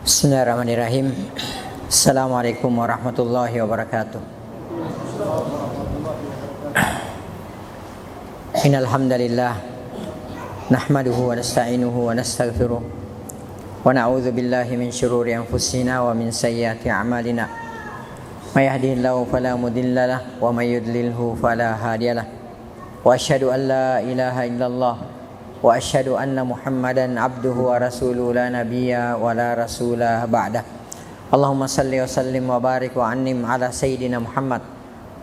Bismillahirrahmanirrahim. Assalamualaikum warahmatullahi wabarakatuh. Innal hamdalillah nahmaduhu wa nasta'inuhu wa nastaghfiruh wa na'udzu billahi min shururi anfusina wa min sayyiati a'malina. May yahdihillahu fala mudilla lahu wa may yudlilhu fala hadiyalah. Wa asyhadu an la ilaha illallah wa asyhadu anna Muhammadan abduhu wa rasuluhu la nabiyya wa la rasulah ba'dah. Allahumma salli wa sallim wa barik wa annim ala sayyidina Muhammad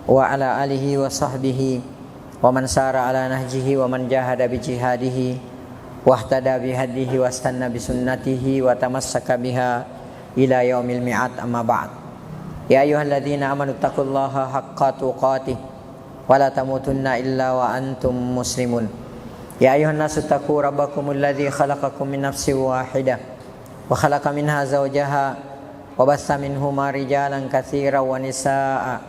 wa ala alihi wa sahbihi wa man sara ala nahjihi wa man jahada bi jihadihi wa ihtada bi hadihi wa istanna bi sunnatihi wa tamassaka biha ila yaumil mi'ad, amma ba'd. Ya ayyuhalladzina amanu taqullaha haqqa tuqatih wa la tamutunna illa wa antum muslimun. Ya ayuhan nasu taqu rabbakumul ladzi khalaqakum min nafsin wahidah wa khalaqa minha zawjaha wa bassa minhuma rijalan katsiran wa nisaa'a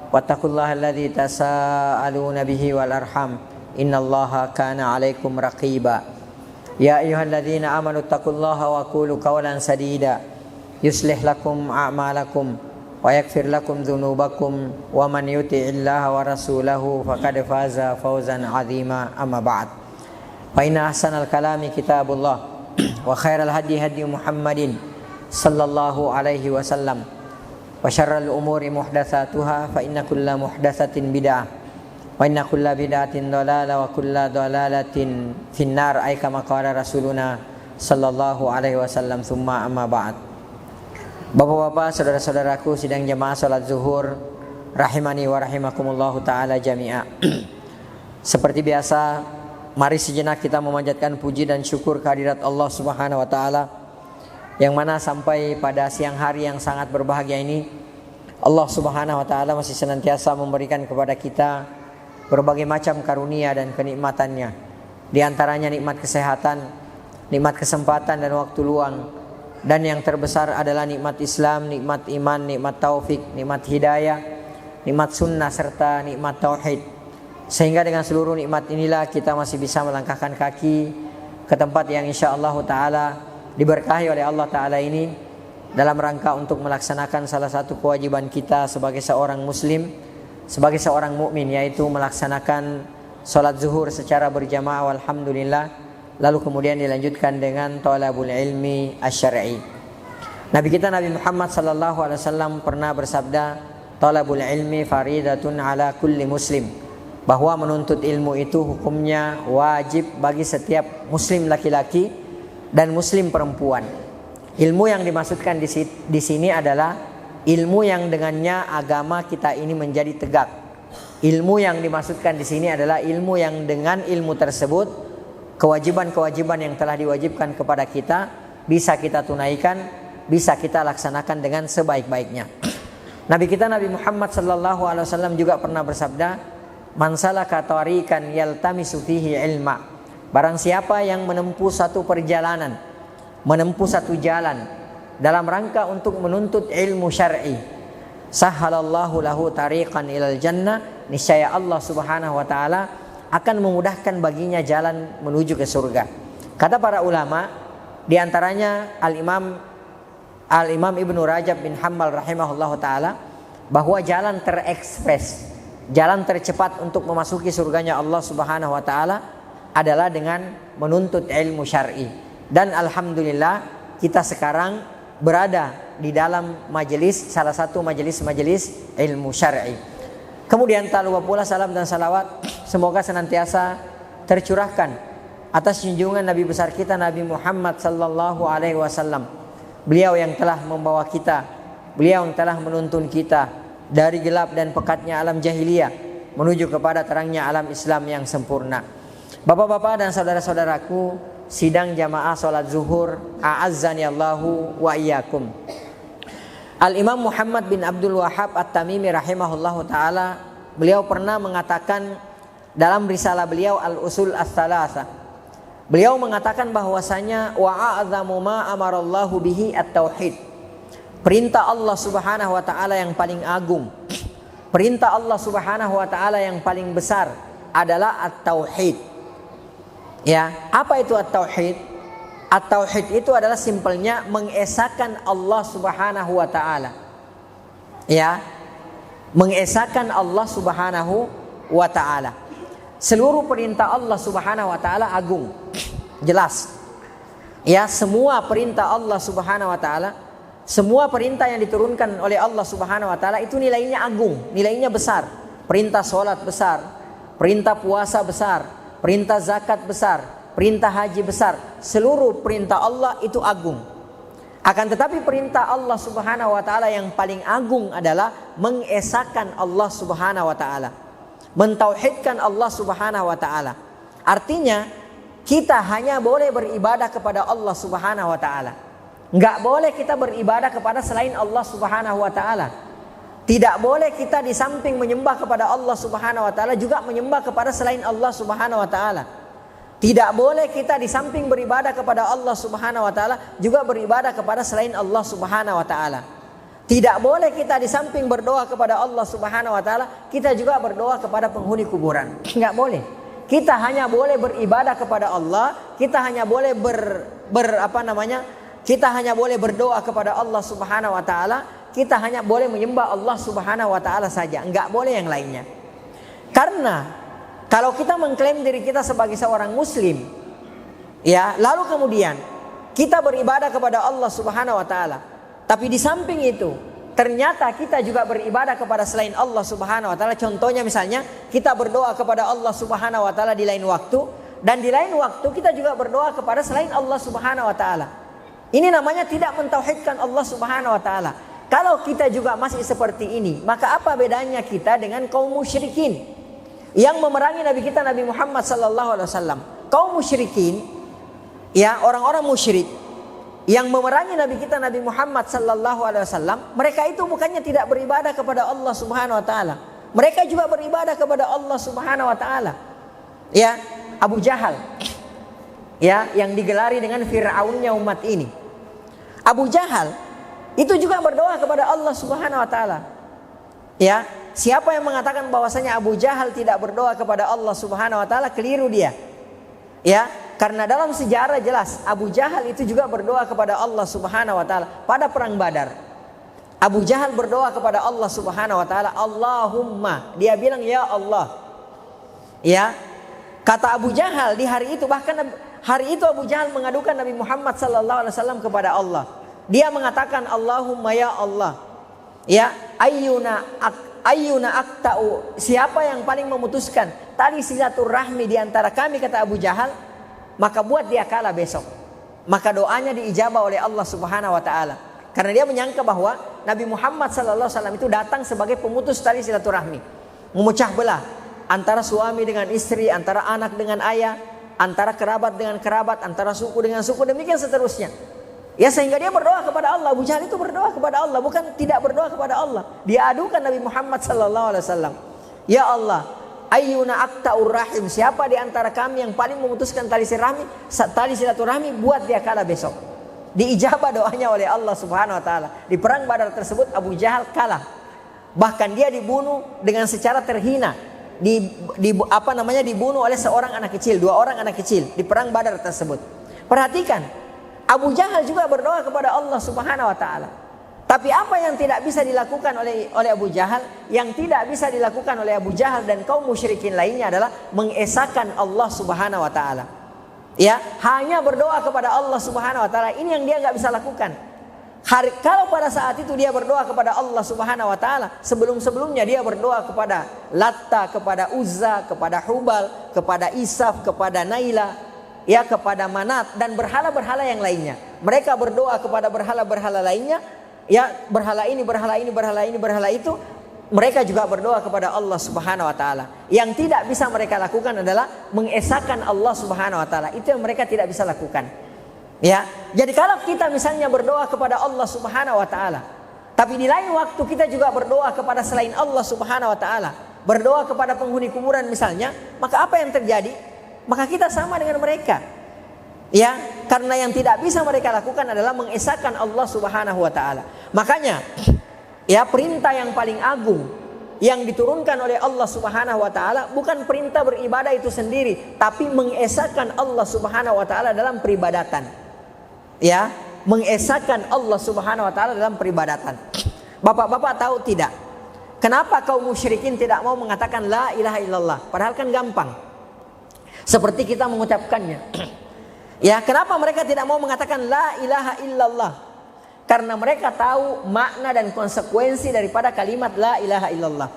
wattaqullaha alladzi tasaaluna bihi wal arham innallaha kana 'alaikum raqiba. Ya ayyuhalladzina amanu taqullaha wa qulu qawlan sadida yuslih lakum a'malakum wa yaghfir lakum dzunubakum wa man yuti'illaha wa rasulahu faqad faza fawzan 'azima, amma ba'd. Fa inna ahsanal kalami kitabullah wa khairal hadi hadi Muhammadin sallallahu alaihi wasallam wa syarral umuri muhdatsatuha fa inna kulla muhdatsatin bid'ah wa inna kulla bid'atin dhalalah wa kulla dhalalatin finnar, ay kama qala rasuluna sallallahu alaihi wasallam. Tsumma amma ba'd. Bapak-bapak, saudara-saudaraku sidang jamaah salat zuhur rahimani wa rahimakumullahu taala jami'a. Seperti biasa, mari sejenak kita memanjatkan puji dan syukur kehadirat Allah Subhanahu wa taala, yang mana sampai pada siang hari yang sangat berbahagia ini Allah Subhanahu wa taala masih senantiasa memberikan kepada kita berbagai macam karunia dan kenikmatannya. Di antaranya nikmat kesehatan, nikmat kesempatan dan waktu luang, dan yang terbesar adalah nikmat Islam, nikmat iman, nikmat taufik, nikmat hidayah, nikmat sunnah serta nikmat tauhid. Sehingga dengan seluruh nikmat inilah kita masih bisa melangkahkan kaki ke tempat yang insya-Allah ta'ala diberkahi oleh Allah ta'ala ini, dalam rangka untuk melaksanakan salah satu kewajiban kita sebagai seorang muslim, sebagai seorang mukmin, yaitu melaksanakan sholat zuhur secara berjamaah, alhamdulillah. Lalu kemudian dilanjutkan dengan thalabul ilmi asy-syar'i. Nabi kita Nabi Muhammad sallallahu alaihi wasallam pernah bersabda, thalabul ilmi faridatun ala kulli muslim, bahwa menuntut ilmu itu hukumnya wajib bagi setiap muslim laki-laki dan muslim perempuan. Ilmu yang dimaksudkan di sini adalah ilmu yang dengannya agama kita ini menjadi tegak. Ilmu yang dimaksudkan di sini adalah ilmu yang dengan ilmu tersebut kewajiban-kewajiban yang telah diwajibkan kepada kita bisa kita tunaikan, bisa kita laksanakan dengan sebaik-baiknya. Nabi kita Nabi Muhammad sallallahu alaihi wasallam juga pernah bersabda, man salaka tariqan yaltamisu fihi ilma, barang siapa yang menempuh satu perjalanan, menempuh satu jalan dalam rangka untuk menuntut ilmu syar'i, sahhalallahu lahu tariqan ilal jannah, niscaya Allah Subhanahu wa taala akan memudahkan baginya jalan menuju ke surga. Kata para ulama, di antaranya Al-Imam Ibnu Rajab bin Hambal rahimahullahu taala, bahwa jalan terekspres, jalan tercepat untuk memasuki surganya Allah Subhanahu wa taala adalah dengan menuntut ilmu syar'i. Dan alhamdulillah kita sekarang berada di dalam majelis, salah satu majelis ilmu syar'i. Kemudian tak lupa pula salam dan salawat semoga senantiasa tercurahkan atas junjungan Nabi besar kita Nabi Muhammad sallallahu alaihi wasallam. Beliau yang telah membawa kita, beliau yang telah menuntun kita dari gelap dan pekatnya alam jahiliyah menuju kepada terangnya alam Islam yang sempurna. Bapak-bapak dan saudara-saudaraku sidang jamaah salat zuhur, a'azzani Allahu wa iyyakum. Al-Imam Muhammad bin Abdul Wahhab At-Tamimi rahimahullahu taala, beliau pernah mengatakan dalam risalah beliau Al-Usul Ats-Tsalatsah, beliau mengatakan bahwasanya wa a'zamu ma amarallahu bihi at-tauhid. Perintah Allah Subhanahu wa taala yang paling agung, perintah Allah Subhanahu wa taala yang paling besar adalah at-tauhid. Ya, apa itu at-tauhid? At-tauhid itu adalah simpelnya mengesahkan Allah Subhanahu wa taala. Ya. Mengesahkan Allah Subhanahu wa taala. Seluruh perintah Allah Subhanahu wa taala agung. Jelas. Ya, semua perintah Allah Subhanahu wa taala, semua perintah yang diturunkan oleh Allah Subhanahu wa taala itu nilainya agung, nilainya besar. Perintah salat besar, perintah puasa besar, perintah zakat besar, perintah haji besar. Seluruh perintah Allah itu agung. Akan tetapi perintah Allah Subhanahu wa taala yang paling agung adalah mengesahkan Allah Subhanahu wa taala, mentauhidkan Allah Subhanahu wa taala. Artinya kita hanya boleh beribadah kepada Allah Subhanahu wa taala. Enggak boleh kita beribadah kepada selain Allah Subhanahu wa taala. Tidak boleh kita di samping menyembah kepada Allah Subhanahu wa taala juga menyembah kepada selain Allah Subhanahu wa taala. Tidak boleh kita di samping beribadah kepada Allah Subhanahu wa taala juga beribadah kepada selain Allah Subhanahu wa taala. Tidak boleh kita di samping berdoa kepada Allah Subhanahu wa taala kita juga berdoa kepada penghuni kuburan. Enggak boleh. Kita hanya boleh beribadah kepada Allah, kita hanya boleh kita hanya boleh berdoa kepada Allah Subhanahu wa taala, kita hanya boleh menyembah Allah Subhanahu wa taala saja, enggak boleh yang lainnya. Karena kalau kita mengklaim diri kita sebagai seorang muslim, ya, lalu kemudian kita beribadah kepada Allah Subhanahu wa taala, tapi di samping itu ternyata kita juga beribadah kepada selain Allah Subhanahu wa taala. Contohnya misalnya kita berdoa kepada Allah Subhanahu wa taala di lain waktu, dan di lain waktu kita juga berdoa kepada selain Allah Subhanahu wa taala. Ini namanya tidak mentauhidkan Allah Subhanahu wa taala. Kalau kita juga masih seperti ini, maka apa bedanya kita dengan kaum musyrikin yang memerangi Nabi kita Nabi Muhammad sallallahu alaihi wasallam? Kaum musyrikin, ya, orang-orang musyrik yang memerangi Nabi kita Nabi Muhammad sallallahu alaihi wasallam, mereka itu bukannya tidak beribadah kepada Allah Subhanahu wa taala. Mereka juga beribadah kepada Allah Subhanahu wa taala. Ya, Abu Jahal, ya, yang digelari dengan Fir'aunnya umat ini. Abu Jahal itu juga berdoa kepada Allah Subhanahu wa taala. Ya, siapa yang mengatakan bahwasanya Abu Jahal tidak berdoa kepada Allah Subhanahu wa taala, keliru dia. Ya, karena dalam sejarah jelas Abu Jahal itu juga berdoa kepada Allah Subhanahu wa taala pada perang Badar. Abu Jahal berdoa kepada Allah Subhanahu wa taala, Allahumma, dia bilang ya Allah. Ya. Kata Abu Jahal di hari itu, bahkan hari itu Abu Jahal mengadukan Nabi Muhammad sallallahu alaihi wasallam kepada Allah. Dia mengatakan Allahumma ya Allah. Ya, ayyuna aqta'u, siapa yang paling memutuskan tali silaturahmi di antara kami, kata Abu Jahal, maka buat dia kalah besok. Maka doanya diijabah oleh Allah Subhanahu wa taala. Karena dia menyangka bahwa Nabi Muhammad sallallahu alaihi wasallam itu datang sebagai pemutus tali silaturahmi, memecah belah antara suami dengan istri, antara anak dengan ayah, antara kerabat dengan kerabat, antara suku dengan suku, demikian seterusnya. Ya, sehingga dia berdoa kepada Allah. Abu Jahal itu berdoa kepada Allah, bukan tidak berdoa kepada Allah. Dia adukan Nabi Muhammad sallallahu alaihi wasallam. Ya Allah, ayyuna aqta'ur rahim, siapa di antara kami yang paling memutuskan tali silaturahmi, buat dia kalah besok. Diijabah doanya oleh Allah Subhanahu wa taala. Di perang Badar tersebut Abu Jahal kalah. Bahkan dia dibunuh dengan secara terhina. Dibunuh oleh seorang anak kecil, 2 orang anak kecil di perang Badar tersebut. Perhatikan, Abu Jahal juga berdoa kepada Allah Subhanahu wa taala. Tapi apa yang tidak bisa dilakukan oleh Abu Jahal, yang tidak bisa dilakukan oleh Abu Jahal dan kaum musyrikin lainnya adalah mengesahkan Allah Subhanahu wa taala. Ya, hanya berdoa kepada Allah Subhanahu wa taala, ini yang dia enggak bisa lakukan. Kalau pada saat itu dia berdoa kepada Allah Subhanahu wa taala, sebelum-sebelumnya dia berdoa kepada Latta, kepada Uzza, kepada Hubal, kepada Isaf, kepada Naila, ya, kepada Manat dan berhala-berhala yang lainnya. Mereka berdoa kepada berhala-berhala lainnya, ya, berhala ini, berhala ini, berhala ini, berhala itu. Mereka juga berdoa kepada Allah Subhanahu wa taala. Yang tidak bisa mereka lakukan adalah mengesahkan Allah Subhanahu wa taala. Itu yang mereka tidak bisa lakukan. Ya. Jadi kalau kita misalnya berdoa kepada Allah Subhanahu wa taala, tapi di lain waktu kita juga berdoa kepada selain Allah Subhanahu wa taala, berdoa kepada penghuni kuburan misalnya, maka apa yang terjadi? Maka kita sama dengan mereka. Ya, karena yang tidak bisa mereka lakukan adalah mengesahkan Allah Subhanahu wa taala. Makanya, ya, perintah yang paling agung yang diturunkan oleh Allah Subhanahu wa taala bukan perintah beribadah itu sendiri, tapi mengesahkan Allah Subhanahu wa taala dalam peribadatan. ya, mengesahkan Allah Subhanahu wa taala dalam peribadatan. Bapak-bapak tahu tidak? Kenapa kaum musyrikin tidak mau mengatakan la ilaha illallah? Padahal kan gampang. Seperti kita mengucapkannya. Ya, kenapa mereka tidak mau mengatakan la ilaha illallah? Karena mereka tahu makna dan konsekuensi daripada kalimat la ilaha illallah.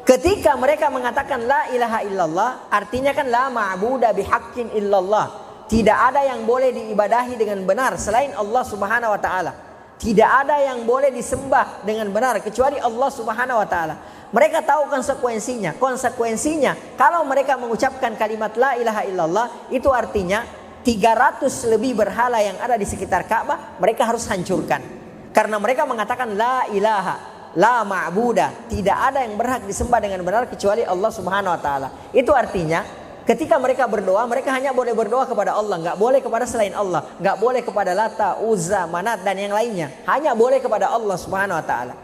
Ketika mereka mengatakan la ilaha illallah, artinya kan la ma'buda bihaqqin illallah. Tidak ada yang boleh diibadahi dengan benar selain Allah Subhanahu wa taala. Tidak ada yang boleh disembah dengan benar kecuali Allah Subhanahu wa taala. Mereka tahu konsekuensinya. Konsekuensinya kalau mereka mengucapkan kalimat la ilaha illallah, itu artinya 300 lebih berhala yang ada di sekitar Ka'bah mereka harus hancurkan. Karena mereka mengatakan la ilaha, la ma'buda, tidak ada yang berhak disembah dengan benar kecuali Allah Subhanahu wa taala. Itu artinya ketika mereka berdoa, mereka hanya boleh berdoa kepada Allah, enggak boleh kepada selain Allah, enggak boleh kepada Lata, Uzza, Manat dan yang lainnya. Hanya boleh kepada Allah Subhanahu wa taala.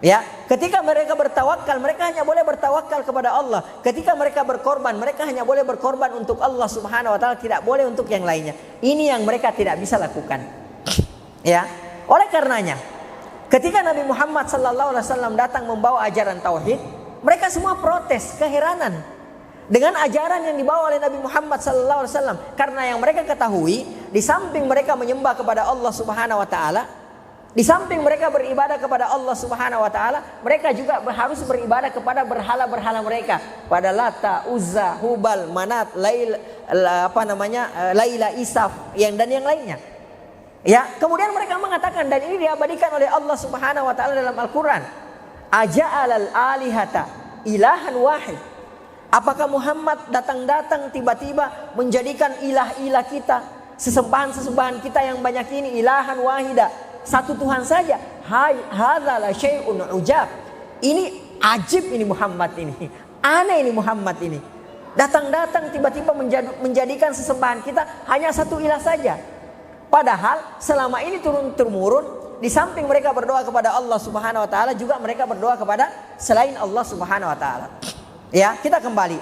Ya, ketika mereka bertawakal, mereka hanya boleh bertawakal kepada Allah. Ketika mereka berkorban, mereka hanya boleh berkorban untuk Allah Subhanahu wa taala, tidak boleh untuk yang lainnya. Ini yang mereka tidak bisa lakukan. Ya, oleh karenanya ketika Nabi Muhammad SAW datang membawa ajaran tauhid, mereka semua protes, keheranan dengan ajaran yang dibawa oleh Nabi Muhammad SAW. Karena yang mereka ketahui, di samping mereka menyembah kepada Allah Subhanahu wa taala, di samping mereka beribadah kepada Allah Subhanahu wa taala, mereka juga harus beribadah kepada berhala-berhala mereka, pada Lata, Uzza, Hubal, Manat, Laila, Isaf, dan yang lainnya. Ya, kemudian mereka mengatakan, dan ini diabadikan oleh Allah Subhanahu wa taala dalam Al-Qur'an, aja'alal alihata ilahan wahid. Apakah Muhammad datang-datang tiba-tiba menjadikan ilah-ilah kita, sesembahan-sesembahan kita yang banyak ini ilahan wahida, satu Tuhan saja? Hadza la syai'un ujab. Ini ajib, ini Muhammad ini. Aneh ini Muhammad ini. Datang-datang tiba-tiba menjadikan sesembahan kita hanya satu ilah saja. Padahal selama ini turun-temurun, di samping mereka berdoa kepada Allah Subhanahu wa taala, juga mereka berdoa kepada selain Allah Subhanahu wa taala. Ya, kita kembali.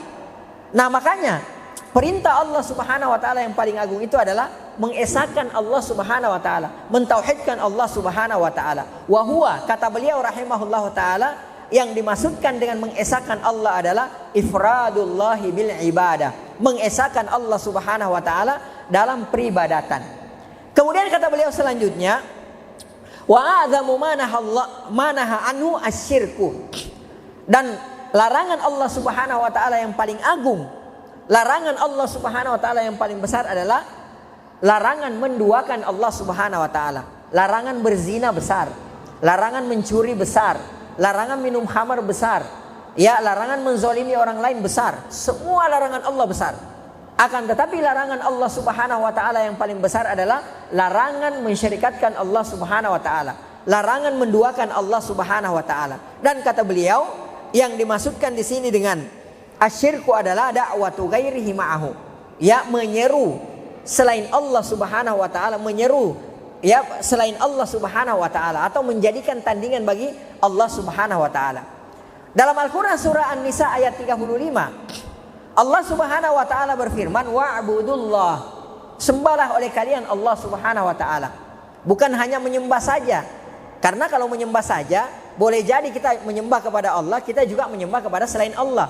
Nah, makanya perintah Allah Subhanahu wa taala yang paling agung itu adalah mengesahkan Allah Subhanahu wa taala, mentauhidkan Allah Subhanahu wa taala. Wa huwa, kata beliau rahimahullahu taala, yang dimaksudkan dengan mengesahkan Allah adalah ifradullahi bil ibadah, mengesahkan Allah Subhanahu wa taala dalam peribadatan. Kemudian kata beliau selanjutnya, wa a'zamu manaha anhu asyirku, dan larangan Allah Subhanahu wa taala yang paling agung, larangan Allah Subhanahu wa taala yang paling besar adalah larangan menduakan Allah Subhanahu wa taala. Larangan berzina besar, larangan mencuri besar, larangan minum khamar besar, ya, larangan menzolimi orang lain besar. Semua larangan Allah besar. Akan tetapi larangan Allah Subhanahu wa taala yang paling besar adalah larangan mensyirikatkan Allah Subhanahu wa taala, larangan menduakan Allah Subhanahu wa taala. Dan kata beliau, yang dimaksudkan di sini dengan asyirku adalah da'watu ghairihi ma'ahu, ya, menyeru selain Allah Subhanahu wa taala, menyeru ya selain Allah Subhanahu wa taala, atau menjadikan tandingan bagi Allah Subhanahu wa taala. Dalam Al-Qur'an surah An-Nisa ayat 35, Allah Subhanahu wa taala berfirman, wa'budullah, sembahlah oleh kalian Allah Subhanahu wa taala. Bukan hanya menyembah saja. Karena kalau menyembah saja, boleh jadi kita menyembah kepada Allah, kita juga menyembah kepada selain Allah.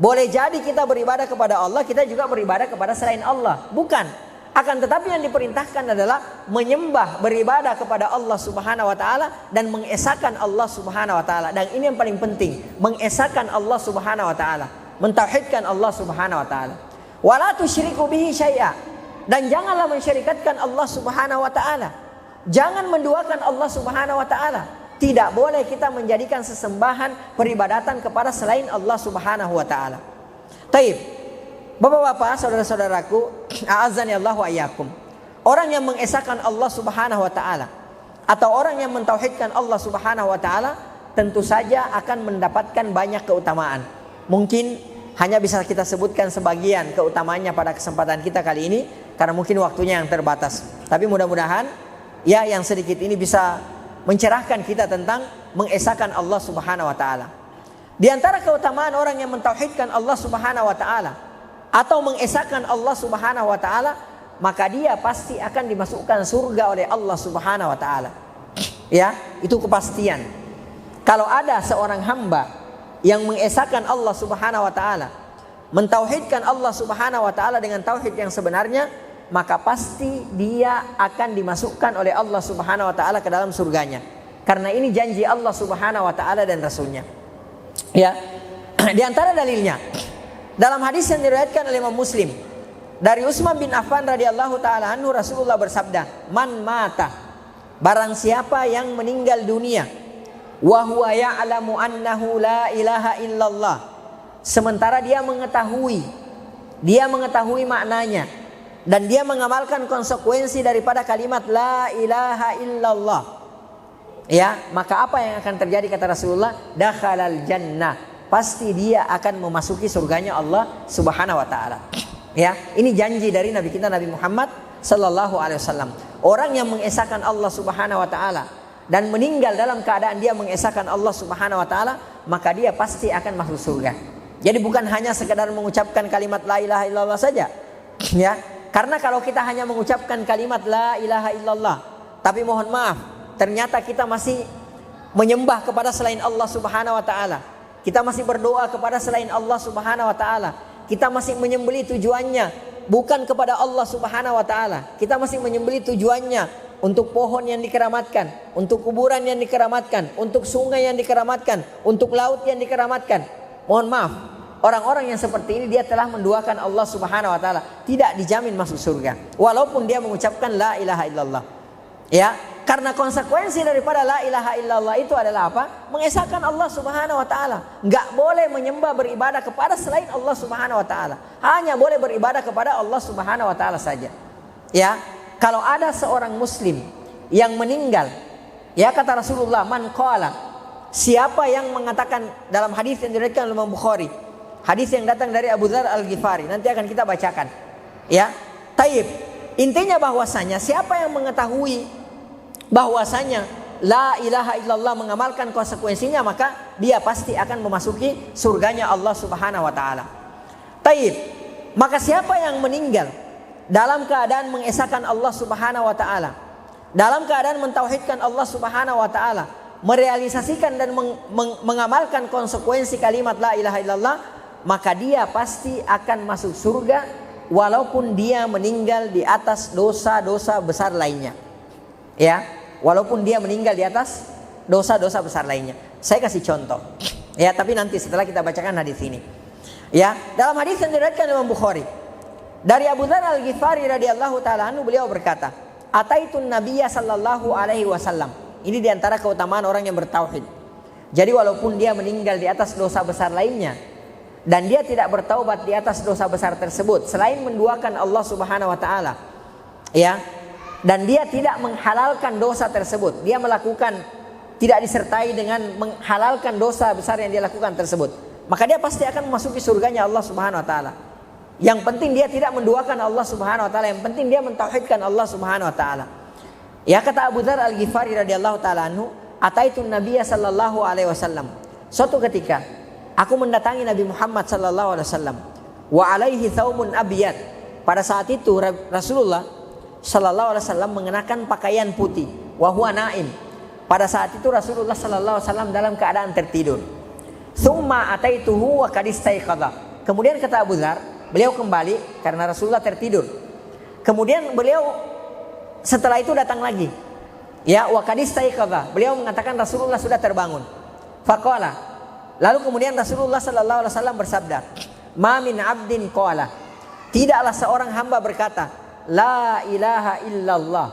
Boleh jadi kita beribadah kepada Allah, kita juga beribadah kepada selain Allah. Bukan. Akan tetapi yang diperintahkan adalah menyembah, beribadah kepada Allah Subhanahu wa taala dan mengesahkan Allah Subhanahu wa taala. Dan ini yang paling penting, mengesahkan Allah Subhanahu wa taala, mentauhidkan Allah Subhanahu wa taala. Wala tusyriku bihi syai'a, dan janganlah mensyirikatkan Allah Subhanahu wa taala. Jangan menduakan Allah Subhanahu wa taala. Tidak boleh kita menjadikan sesembahan peribadatan kepada selain Allah Subhanahu wa taala. Taib. Bapak-bapak, saudara-saudaraku, a'azzani Allah wa iyyakum. Orang yang mengesahkan Allah Subhanahu wa taala atau orang yang mentauhidkan Allah Subhanahu wa taala tentu saja akan mendapatkan banyak keutamaan. Mungkin hanya bisa kita sebutkan sebagian keutamaannya pada kesempatan kita kali ini karena mungkin waktunya yang terbatas. Tapi mudah-mudahan ya yang sedikit ini bisa mencerahkan kita tentang mengesahkan Allah Subhanahu wa taala. Di antara keutamaan orang yang mentauhidkan Allah Subhanahu wa taala atau mengesahkan Allah Subhanahu wa taala, maka dia pasti akan dimasukkan surga oleh Allah Subhanahu wa taala. Ya, itu kepastian. Kalau ada seorang hamba yang mengesahkan Allah Subhanahu wa taala, mentauhidkan Allah Subhanahu wa taala dengan tauhid yang sebenarnya, maka pasti dia akan dimasukkan oleh Allah Subhanahu wa taala ke dalam surganya. Karena ini janji Allah Subhanahu wa taala dan rasulnya. Ya. Di antara dalilnya dalam hadis yang diriwayatkan oleh Imam Muslim dari Utsman bin Affan radhiyallahu taala anhu, Rasulullah bersabda, "Man mata, barang siapa yang meninggal dunia, wa huwa ya'lamu annahu la ilaha illallah, sementara dia mengetahui maknanya dan dia mengamalkan konsekuensi daripada kalimat la ilaha illallah." Ya, maka apa yang akan terjadi kata Rasulullah? Dakhalal jannah, pasti dia akan memasuki surganya Allah Subhanahu wa taala. Ya, ini janji dari Nabi kita Nabi Muhammad sallallahu alaihi wasallam. Orang yang mengesahkan Allah Subhanahu wa taala dan meninggal dalam keadaan dia mengesahkan Allah Subhanahu wa taala, maka dia pasti akan masuk surga. Jadi bukan hanya sekedar mengucapkan kalimat la ilaha illallah saja. Ya, karena kalau kita hanya mengucapkan kalimat la ilaha illallah, tapi mohon maaf, ternyata kita masih menyembah kepada selain Allah Subhanahu wa taala. Kita masih berdoa kepada selain Allah Subhanahu wa taala. Kita masih menyembelih tujuannya bukan kepada Allah Subhanahu wa taala. Kita masih menyembelih tujuannya untuk pohon yang dikeramatkan, untuk kuburan yang dikeramatkan, untuk sungai yang dikeramatkan, untuk laut yang dikeramatkan. Mohon maaf, orang-orang yang seperti ini dia telah menduakan Allah Subhanahu wa taala, tidak dijamin masuk surga walaupun dia mengucapkan la ilaha illallah. Ya, karena konsekuensi daripada la ilaha illallah itu adalah apa? Mengesahkan Allah Subhanahu wa taala. Enggak boleh menyembah beribadah kepada selain Allah Subhanahu wa taala. Hanya boleh beribadah kepada Allah Subhanahu wa taala saja. Ya, kalau ada seorang muslim yang meninggal, ya kata Rasulullah, man qala, siapa yang mengatakan dalam hadis yang diriwayatkan oleh Imam Bukhari, hadis yang datang dari Abu Dzar Al-Ghifari, nanti akan kita bacakan. Ya, taib. Intinya bahwasanya siapa yang mengetahui bahwasanya la ilaha illallah, mengamalkan konsekuensinya, maka dia pasti akan memasuki surganya Allah Subhanahu wa taala. Taib. Maka siapa yang meninggal dalam keadaan mengesahkan Allah Subhanahu wa taala, dalam keadaan mentauhidkan Allah Subhanahu wa taala, merealisasikan dan mengamalkan konsekuensi kalimat la ilaha illallah, maka dia pasti akan masuk surga walaupun dia meninggal di atas dosa-dosa besar lainnya. Ya, walaupun dia meninggal di atas dosa-dosa besar lainnya. Saya kasih contoh. Ya, tapi nanti setelah kita bacakan hadis ini. Ya, dalam hadis yang diriwayatkan oleh Imam Bukhari dari Abu Dzar Al-Ghifari radhiyallahu taala anhu, beliau berkata, "Ataitun Nabiyya sallallahu alaihi wasallam." Ini diantara keutamaan orang yang bertauhid. Jadi walaupun dia meninggal di atas dosa besar lainnya dan dia tidak bertaubat di atas dosa besar tersebut, selain menduakan Allah Subhanahu wa taala, ya, dan dia tidak menghalalkan dosa tersebut, dia melakukan, tidak disertai dengan menghalalkan dosa besar yang dia lakukan tersebut, maka dia pasti akan memasuki surganya Allah Subhanahu wa taala. Yang penting dia tidak menduakan Allah Subhanahu wa taala, yang penting dia mentauhidkan Allah Subhanahu wa taala. Ya, kata Abu Dzar Al-Ghifari radhiyallahu taala anhu, "Ataitun Nabiyya sallallahu alaihi wasallam." Suatu ketika aku mendatangi Nabi Muhammad sallallahu alaihi wasallam, wa alaihi thawbun abyad. Pada saat itu Rasulullah sallallahu alaihi wasallam mengenakan pakaian putih, wa huwa naim. Pada saat itu Rasulullah sallallahu alaihi wasallam dalam keadaan tertidur. Tsumma ataituhu wa qad istayqadha. Kemudian kata Abu Dzar, beliau kembali karena Rasulullah tertidur. Kemudian beliau setelah itu datang lagi. Ya, wa qad istayqadha. Beliau mengatakan Rasulullah sudah terbangun. Faqala. Lalu kemudian Rasulullah sallallahu alaihi wasallam bersabda, "Ma min 'abdin qala." Tidaklah seorang hamba berkata, "La ilaha illallah."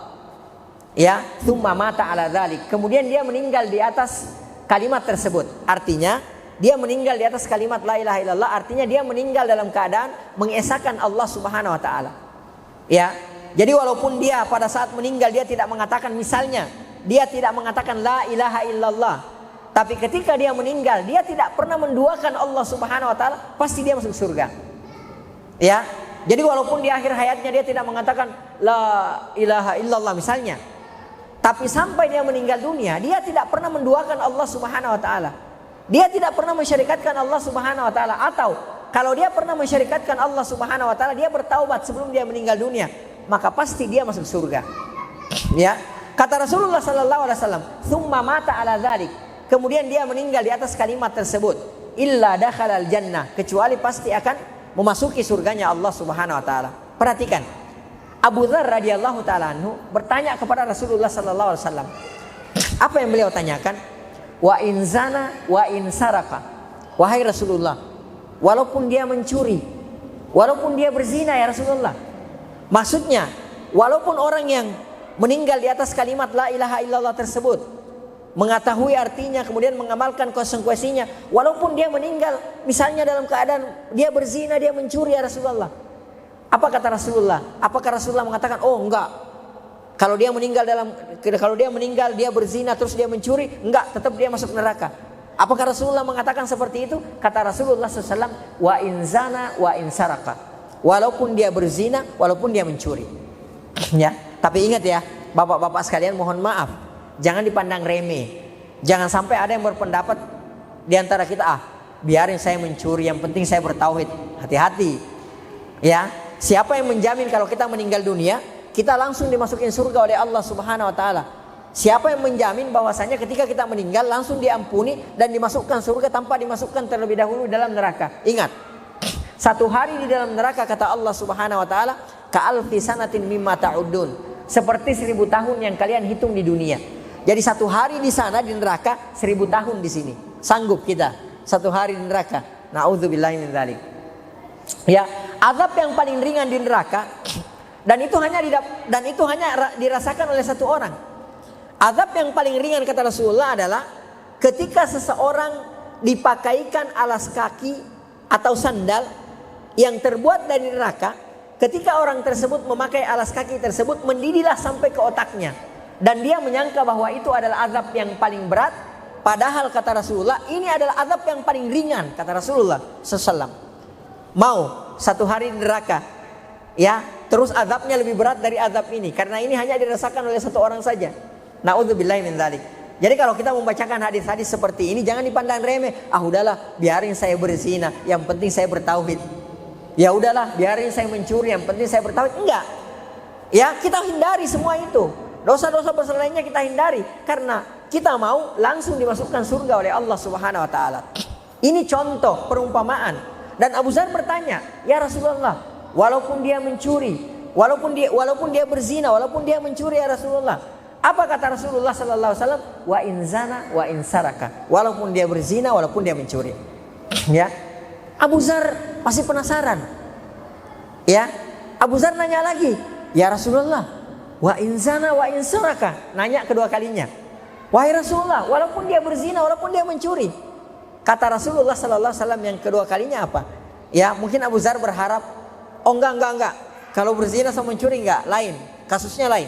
Ya, tsumma mata ala dzalik. Kemudian dia meninggal di atas kalimat tersebut. Artinya, dia meninggal di atas kalimat la ilaha illallah, artinya dia meninggal dalam keadaan mengesahkan Allah Subhanahu wa taala. Ya. Jadi walaupun dia pada saat meninggal dia tidak mengatakan, misalnya dia tidak mengatakan la ilaha illallah, tapi ketika dia meninggal dia tidak pernah menduakan Allah Subhanahu wa taala, pasti dia masuk surga. Ya. Jadi walaupun di akhir hayatnya dia tidak mengatakan la ilaha illallah misalnya, tapi sampai dia meninggal dunia dia tidak pernah menduakan Allah Subhanahu wa taala. Dia tidak pernah mensyarikatkan Allah Subhanahu wa taala, atau kalau dia pernah mensyarikatkan Allah Subhanahu wa taala, dia bertaubat sebelum dia meninggal dunia, maka pasti dia masuk surga. Ya, kata Rasulullah sallallahu alaihi wasallam, "Tsumma mata ala dzalik." Kemudian dia meninggal di atas kalimat tersebut, "Illa dakhalal jannah." Kecuali pasti akan memasuki surganya Allah Subhanahu wa taala. Perhatikan. Abu Dzar radhiyallahu taala anhu bertanya kepada Rasulullah sallallahu alaihi wasallam. Apa yang beliau tanyakan? Wa in zana wa in saraka. Wahai Rasulullah, walaupun dia mencuri, walaupun dia berzina ya Rasulullah. Maksudnya, walaupun orang yang meninggal di atas kalimat la ilaha illallah tersebut, mengetahui artinya kemudian mengamalkan konsekuensinya, walaupun dia meninggal misalnya dalam keadaan dia berzina, dia mencuri ya Rasulullah. Apa kata Rasulullah? Apakah Rasulullah mengatakan, "Oh enggak, kalau dia meninggal dia berzina terus dia mencuri, enggak, tetap dia masuk neraka"? Apakah Rasulullah mengatakan seperti itu? Kata Rasulullah SAW, "Wa in zana wa in saraka." Walaupun dia berzina, walaupun dia mencuri. Ya, tapi ingat ya, bapak-bapak sekalian, mohon maaf, jangan dipandang remeh. Jangan sampai ada yang berpendapat di antara kita, biarin saya mencuri, yang penting saya bertauhid. Hati-hati. Ya, siapa yang menjamin kalau kita meninggal dunia kita langsung dimasukin surga oleh Allah Subhanahu wa taala? Siapa yang menjamin bahwasanya ketika kita meninggal langsung diampuni dan dimasukkan surga tanpa dimasukkan terlebih dahulu dalam neraka? Ingat, satu hari di dalam neraka kata Allah Subhanahu wa taala, "Ka'alfi sanatin mimma ta'udun." Seperti 1000 tahun yang kalian hitung di dunia. Jadi satu hari di sana di neraka 1000 tahun di sini. Sanggup kita satu hari di neraka? Nauzubillahi min dzalik. Ya, azab yang paling ringan di neraka dan itu hanya dirasakan oleh satu orang. Azab yang paling ringan kata Rasulullah adalah ketika seseorang dipakaikan alas kaki atau sandal yang terbuat dari neraka. Ketika orang tersebut memakai alas kaki tersebut, mendidihlah sampai ke otaknya, dan dia menyangka bahwa itu adalah azab yang paling berat. Padahal kata Rasulullah, ini adalah azab yang paling ringan. Kata Rasulullah SAW, mau satu hari di neraka, ya, terus azabnya lebih berat dari azab ini, karena ini hanya dirasakan oleh satu orang saja. Na'udzubillahi min dzalik. Jadi kalau kita membacakan hadis-hadis seperti ini, jangan dipandang remeh. Udahlah, biarin saya berzina, yang penting saya bertauhid. Ya udahlah, biarin saya mencuri, yang penting saya bertauhid. Enggak. Ya, kita hindari semua itu. Dosa-dosa besar lainnya kita hindari karena kita mau langsung dimasukkan surga oleh Allah Subhanahu wa taala. Ini contoh perumpamaan. Dan Abu Dzar bertanya, "Ya Rasulullah, walaupun dia mencuri, walaupun dia berzina, walaupun dia mencuri ya Rasulullah, apa kata Rasulullah sallallahu alaihi wasallam? Wa in zana wa in saraka." Walaupun dia berzina, walaupun dia mencuri. Ya. Abu Dzar pasti penasaran. Ya. Abu Dzar nanya lagi, "Ya Rasulullah, wa in zana wa in saraka." Nanya kedua kalinya. "Wahai Rasulullah, walaupun dia berzina, walaupun dia mencuri." Kata Rasulullah sallallahu alaihi wasallam yang kedua kalinya apa? Ya, mungkin Abu Dzar berharap, "Oh enggak. Kalau berzina sama mencuri enggak, lain. Kasusnya lain."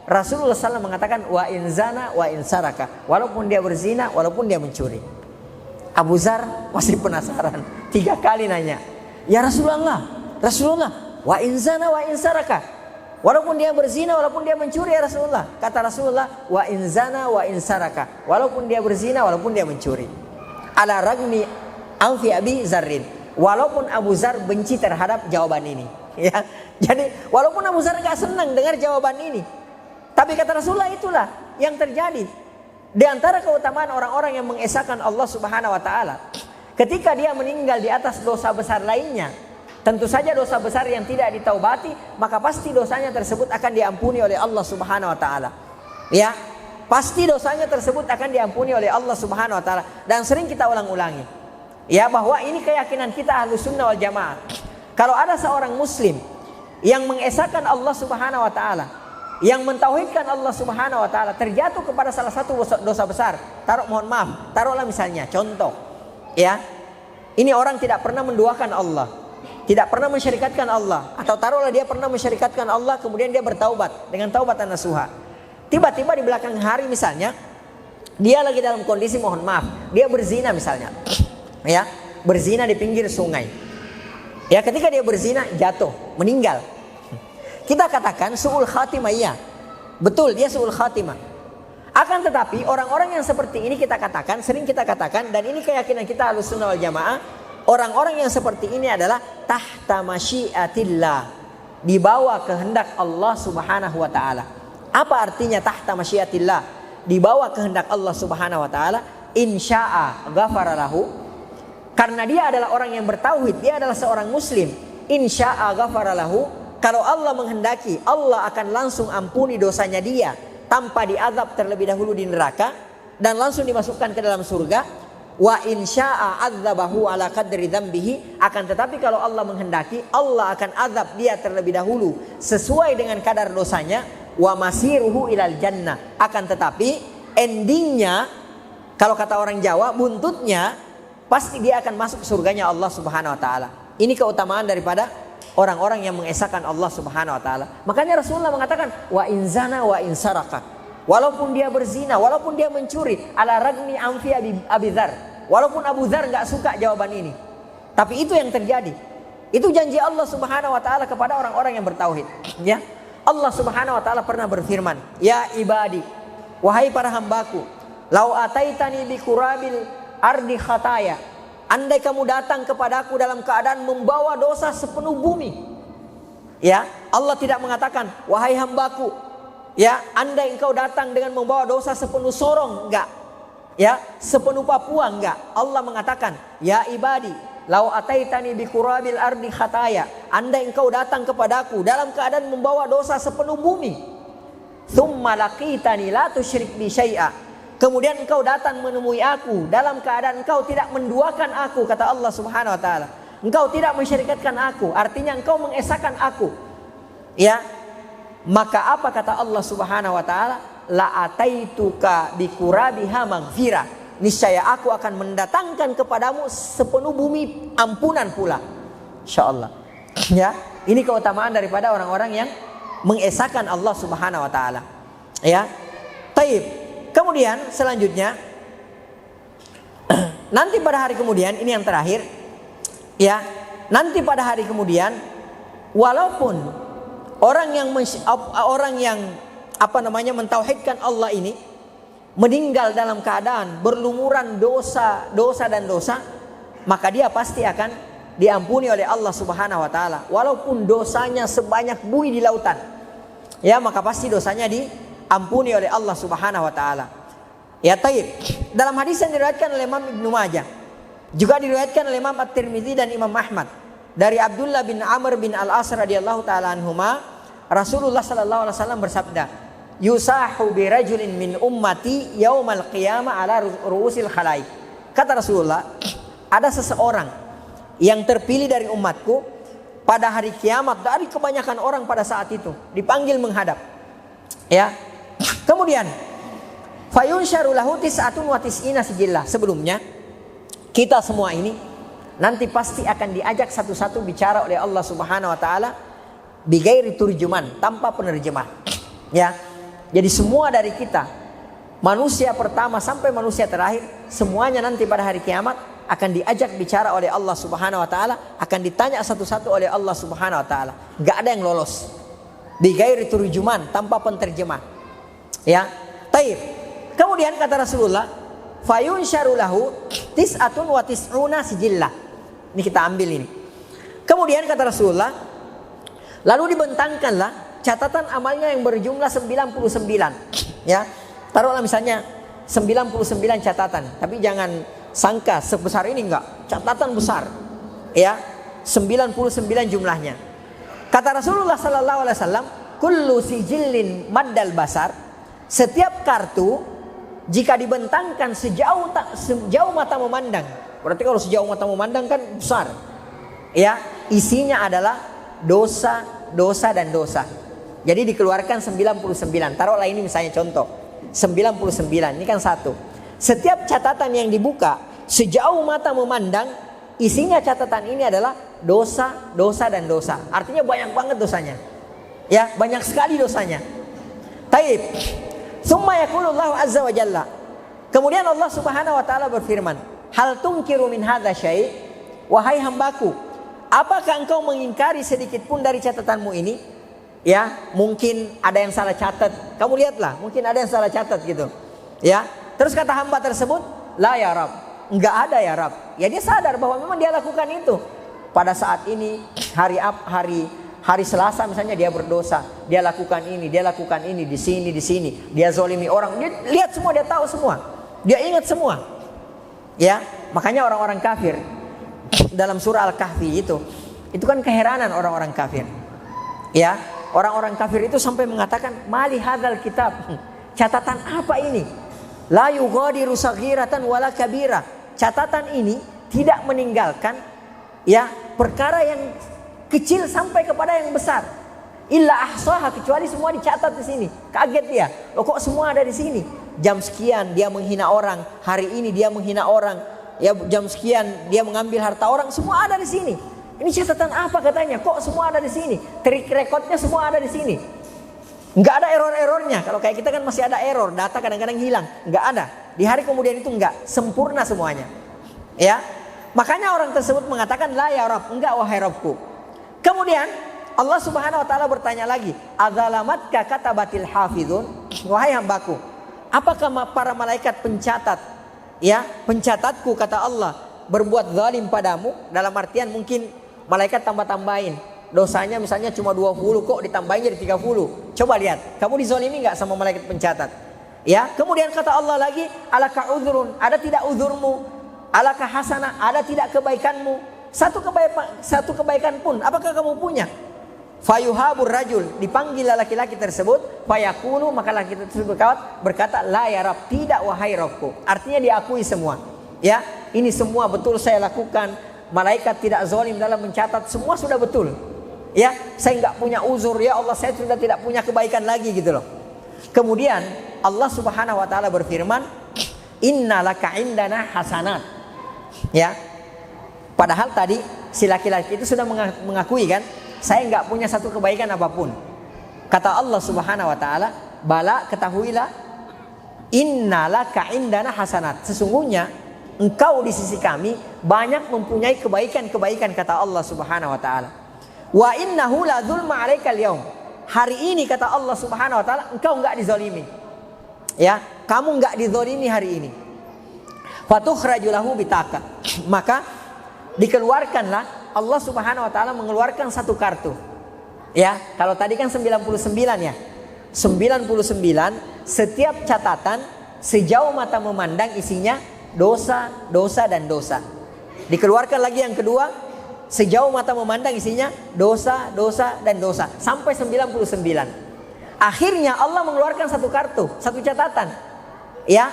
Rasulullah SAW mengatakan, "Wa in zana wa in saraka." Walaupun dia berzina, walaupun dia mencuri. Abu Dzar masih penasaran. 3 kali nanya, "Ya Rasulullah, wa in zana wa in saraka." Walaupun dia berzina, walaupun dia mencuri ya Rasulullah. Kata Rasulullah, "Wa in zana wa in saraka." Walaupun dia berzina, walaupun dia mencuri. Ala ragmi anfi Abi Dzarrin. Walaupun Abu Dzar benci terhadap jawaban ini. Ya. Jadi walaupun Abu Dzar enggak senang dengar jawaban ini, tapi kata Rasulullah itulah yang terjadi. Di antara keutamaan orang-orang yang mengesahkan Allah Subhanahu wa taala, ketika dia meninggal di atas dosa besar lainnya, tentu saja dosa besar yang tidak ditaubati, maka pasti dosanya tersebut akan diampuni oleh Allah Subhanahu wa taala. Ya, pasti dosanya tersebut akan diampuni oleh Allah Subhanahu wa taala, dan sering kita ulang-ulangi. Ya, bahwa ini keyakinan kita Ahlus Sunnah wal Jamaah. Kalau ada seorang muslim yang mengesahkan Allah Subhanahu wa taala, yang mentauhidkan Allah Subhanahu wa taala, terjatuh kepada salah satu dosa besar, taruhlah misalnya contoh, ya, ini orang tidak pernah menduakan Allah, tidak pernah mensyirikatkan Allah, atau taruhlah dia pernah mensyirikatkan Allah, kemudian dia bertaubat dengan taubatan nasuha. Tiba-tiba di belakang hari misalnya, dia lagi dalam kondisi dia berzina misalnya, ya, berzina di pinggir sungai. Ya, ketika dia berzina jatuh, meninggal. Kita katakan su'ul khatimah, iya. Betul, dia su'ul khatimah. Akan tetapi orang-orang yang seperti ini sering kita katakan, dan ini keyakinan kita Ahlus Sunnah wal Jamaah, orang-orang yang seperti ini adalah tahta masyiatillah. di bawah kehendak Allah Subhanahu wa taala. Apa artinya tahta masyiatillah? Di bawah kehendak Allah Subhanahu wa taala. Insya'a ghafara lahu. Karena dia adalah orang yang bertauhid, dia adalah seorang muslim. Insya'a ghafara lahu. Kalau Allah menghendaki, Allah akan langsung ampuni dosanya dia tanpa diazab terlebih dahulu di neraka dan langsung dimasukkan ke dalam surga. Wa insya'a adzabahu ala qadri dzambihi. Akan tetapi kalau Allah menghendaki, Allah akan azab dia terlebih dahulu sesuai dengan kadar dosanya. Wa masiruhu ilal jannah. Akan tetapi endingnya, kalau kata orang Jawa, buntutnya pasti dia akan masuk surganya Allah Subhanahu wa taala. Ini keutamaan daripada orang-orang yang mengesahkan Allah Subhanahu wa taala. Makanya Rasulullah mengatakan wa in zana wa in saraka. Walaupun dia berzina, walaupun dia mencuri, ala ragmi amfi Abi Dzar. Walaupun Abu Dzar enggak suka jawaban ini. Tapi itu yang terjadi. Itu janji Allah Subhanahu wa taala kepada orang-orang yang bertauhid, ya. Allah Subhanahu wa taala pernah berfirman, "Ya ibadi, wahai para hambaku, lau ataitani bi kurabil ardi khataya." Andai kamu datang kepadaku dalam keadaan membawa dosa sepenuh bumi. Ya, Allah tidak mengatakan, "Wahai hambaku, ya, andai engkau datang dengan membawa dosa sepenuh Sorong," enggak. Ya, sepenuh Papua, enggak. Allah mengatakan, "Ya ibadi, lau ataitani bi kurabil ardi khataya." Andai engkau datang kepadaku dalam keadaan membawa dosa sepenuh bumi. Tsumma laqitani la tusyrik bi syai'a. Kemudian engkau datang menemui aku dalam keadaan engkau tidak menduakan aku, kata Allah Subhanahu wa taala. Engkau tidak mensyirikatkan aku, artinya engkau mengesahkan aku. Ya. Maka apa kata Allah Subhanahu wa taala? La ataituka bikurabiha maghfirah. Niscaya aku akan mendatangkan kepadamu sepenuh bumi ampunan pula. Insyaallah. Ya, ini keutamaan daripada orang-orang yang mengesahkan Allah Subhanahu wa taala. Ya. Taib. Kemudian selanjutnya nanti pada hari kemudian, ini yang terakhir. Ya, nanti pada hari kemudian walaupun orang yang mentauhidkan Allah ini meninggal dalam keadaan berlumuran dosa dan dosa, maka dia pasti akan diampuni oleh Allah Subhanahu wa taala. Walaupun dosanya sebanyak buih di lautan, ya, maka pasti dosanya diampuni oleh Allah Subhanahu wa taala. Ya, taib. Dalam hadis yang diriwayatkan oleh Imam Ibnu Majah, juga diriwayatkan oleh Imam At-Tirmidzi dan Imam Ahmad dari Abdullah bin Amr bin Al-As radhiyallahu taala anhuma, Rasulullah sallallahu alaihi wasallam bersabda, "Yusahu bi rajulin min ummati yaumal qiyamah ala ru'usil khalaik." Kata Rasulullah, ada seseorang yang terpilih dari umatku pada hari kiamat dari kebanyakan orang pada saat itu dipanggil menghadap. Ya. Kemudian fayunsyaru lahu tis'atun wa tis'ina sijillah. Sebelumnya kita semua ini nanti pasti akan diajak satu-satu bicara oleh Allah Subhanahu wa taala bighairi turjuman, tanpa penerjemah. Ya. Jadi semua dari kita, manusia pertama sampai manusia terakhir, semuanya nanti pada hari kiamat akan diajak bicara oleh Allah Subhanahu wa taala, akan ditanya satu-satu oleh Allah Subhanahu wa taala. Enggak ada yang lolos. Bighairi turjuman, tanpa penterjemah. Ya. Taib. Kemudian kata Rasulullah, fayunsyaru lahu tis'atun wa tis'una sijillah. Ini kita ambil ini. Kemudian kata Rasulullah, lalu dibentangkanlah catatan amalnya yang berjumlah 99. Ya. Taruhlah misalnya 99 catatan, tapi jangan sangka sebesar ini, enggak. Catatan besar. Ya. 99 jumlahnya. Kata Rasulullah sallallahu alaihi wasallam, kullu sijillin maddal basar. Setiap kartu jika dibentangkan sejauh mata memandang. Berarti kalau sejauh mata memandang kan besar. Ya, isinya adalah dosa, dosa dan dosa. Jadi dikeluarkan 99. Taruhlah ini misalnya contoh. 99, ini kan satu. Setiap catatan yang dibuka sejauh mata memandang, isinya catatan ini adalah dosa, dosa dan dosa. Artinya banyak banget dosanya. Ya, banyak sekali dosanya. Taib. Summa yaqulullahu azza wa jalla. Kemudian Allah Subhanahu wa taala berfirman, "Hal tunkiru min hadza syai'?" Wahai hambaku, apakah engkau mengingkari sedikit pun dari catatanmu ini? Ya, mungkin ada yang salah catat. Kamu lihatlah, mungkin ada yang salah catat gitu. Ya. Terus kata hamba tersebut, "La ya Rabb." Enggak ada ya Rabb. Ya, dia sadar bahwa memang dia lakukan itu. Pada saat ini hari Hari Selasa misalnya dia berdosa, dia lakukan ini di sini, dia zolimi orang, dia lihat semua, dia tahu semua, dia ingat semua. Ya, makanya orang-orang kafir dalam surah Al-Kahfi itu kan keheranan orang-orang kafir. Ya, orang-orang kafir itu sampai mengatakan, mali hadzal kitab, catatan apa ini? La yughadiru saghiratan wala kabira. Catatan ini tidak meninggalkan ya perkara yang kecil sampai kepada yang besar. Illa ahsaha, kecuali semua dicatat di sini. Kaget dia, loh kok semua ada di sini? Jam sekian dia menghina orang, hari ini dia menghina orang, ya jam sekian dia mengambil harta orang, semua ada di sini. Ini catatan apa katanya? Kok semua ada di sini? Track recordnya semua ada di sini. Enggak ada error-errornya. Kalau kayak kita kan masih ada error, data kadang-kadang hilang. Enggak ada. Di hari kemudian itu enggak, sempurna semuanya. Ya. Makanya orang tersebut mengatakan la ya Rabb, enggak wahai Rabbku. Kemudian Allah Subhanahu wa taala bertanya lagi, adzalamatka katabatil hafizun, wahai hambaku, apakah para malaikat pencatat, ya, pencatatku kata Allah, berbuat zalim padamu? Dalam artian mungkin malaikat tambah-tambahin dosanya, misalnya cuma 20, kok ditambahin jadi 30. Coba lihat, kamu dizalimi enggak sama malaikat pencatat? Ya, kemudian kata Allah lagi, alaka uzrun, ada tidak uzurmu? Alaka hasanah, ada tidak kebaikanmu? Satu kebaikan pun apakah kamu punya? Fayuhabur rajul, dipanggil laki-laki tersebut, fayakulu, maka laki tersebut berkata, la ya Rabb, tidak wahai Rabbku. Artinya diakui semua. Ya, ini semua betul saya lakukan. Malaikat tidak zalim dalam mencatat, semua sudah betul. Ya, saya enggak punya uzur, ya Allah, saya sudah tidak punya kebaikan lagi gitu loh. Kemudian Allah Subhanahu wa taala berfirman, innalaka indana hasanat. Ya. Padahal tadi si laki-laki itu sudah mengakui kan, saya enggak punya satu kebaikan apapun. Kata Allah Subhanahu wa taala, bala, ketahuilah, innalaka indana hasanat. Sesungguhnya engkau di sisi kami banyak mempunyai kebaikan-kebaikan, kata Allah Subhanahu wa taala. Wa innahu la dzulma 'alaikal yaum. Hari ini kata Allah Subhanahu wa taala, engkau enggak dizalimi. Ya, kamu enggak dizalimi hari ini. Fatukhraju lahu bitaka. Maka dikeluarkanlah, Allah Subhanahu wa taala mengeluarkan satu kartu. Ya, kalau tadi kan 99 ya. 99 setiap catatan sejauh mata memandang isinya dosa, dosa dan dosa. Dikeluarkan lagi yang kedua, sejauh mata memandang isinya dosa, dosa dan dosa sampai 99. Akhirnya Allah mengeluarkan satu kartu, satu catatan. Ya,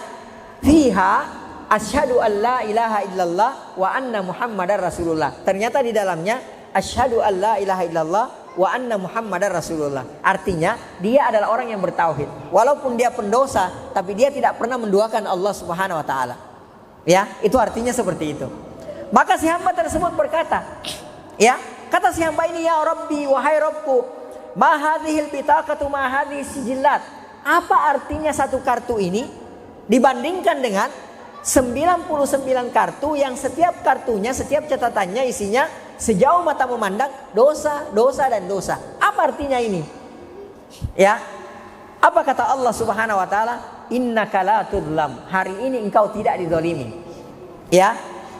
fiha asyhadu an la ilaha illallah wa anna muhammadar rasulullah. Ternyata di dalamnya asyhadu an la ilaha illallah wa anna muhammadar rasulullah. Artinya dia adalah orang yang bertauhid. Walaupun dia pendosa, tapi dia tidak pernah menduakan Allah Subhanahu wa taala. Ya, itu artinya seperti itu. Maka si hamba tersebut berkata, ya, kata si hamba ini, ya Rabbi, wahai Rabbku, ma hadhil bitaqatu ma hadhihi sijillat. Apa artinya satu kartu ini dibandingkan dengan 99 kartu yang setiap kartunya, setiap catatannya isinya sejauh mata memandang dosa, dosa dan dosa. Apa artinya ini? Ya. Apa kata Allah Subhanahu wa taala? Innaka la tudlam. Hari ini engkau tidak dizalimi. Ya.